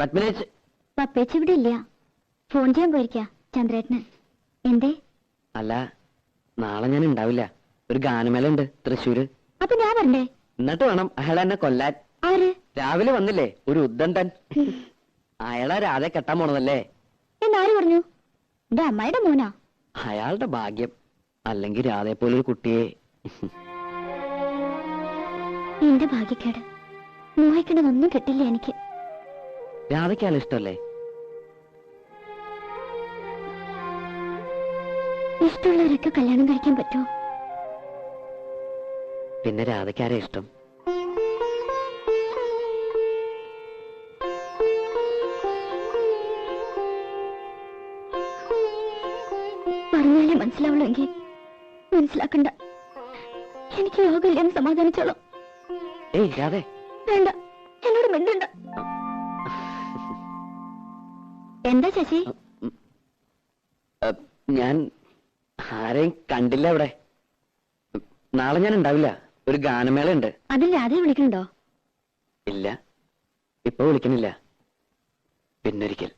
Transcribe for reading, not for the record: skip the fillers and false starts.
പത്മിനേച്ച് പപ്പേച്ച് ഇവിടെ ഇല്ല. ഫോൺ ചെയ്യാൻ പോയിരിക്കാ ചന്ദ്രേട്ടന്. എന്തേ? അല്ല, നാളെ ഞാൻ ഉണ്ടാവില്ല. ഒരു ഗാനമേള ഉണ്ട് തൃശ്ശൂര്. അപ്പൊ ഞാൻ വരണ്ടേ? എന്നിട്ട് വേണം അയാൾ എന്നെ കൊല്ലാൻ. ആര്? രാവിലെ വന്നില്ലേ ഒരു ഉദ്ദണ്ടൻ. അയാളെ രാധെ കെട്ടാൻ പോണതല്ലേ? എന്നാര് പറഞ്ഞു? എന്റെ അമ്മായിയുടെ മോനാ. അയാളുടെ ഭാഗ്യം. അല്ലെങ്കിൽ രാധയെ പോലൊരു കുട്ടിയെ. എന്റെ ഭാഗ്യക്കേട്. മോഹിക്കണതൊന്നും കിട്ടില്ല എനിക്ക്. രാധയ്ക്ക് അയാൾ ഇഷ്ടമല്ലേ? ഇഷ്ടമുള്ളവരൊക്കെ കല്യാണം കഴിക്കാൻ പറ്റുമോ? പിന്നെ രാധയ്ക്ക് ആരെ ഇഷ്ടം? പറഞ്ഞാലേ മനസ്സിലാവുള്ളെങ്കിൽ മനസ്സിലാക്കണ്ട. എനിക്ക് യോഗമില്ലെന്ന് സമാധാനിച്ചോളാം. ഏയ് രാധേ, വേണ്ട, എന്നോട് മിണ്ടണ്ട. എന്താ ശശി? ഞാൻ ആരെയും കണ്ടില്ല ഇവിടെ. നാളെ ഞാൻ ഉണ്ടാവില്ല. ഒരു ഗാനമേള ഉണ്ട്. അതിൽ രാധയെ വിളിക്കണുണ്ടോ? ഇല്ല, ഇപ്പൊ വിളിക്കണില്ല. പിന്നൊരിക്കൽ.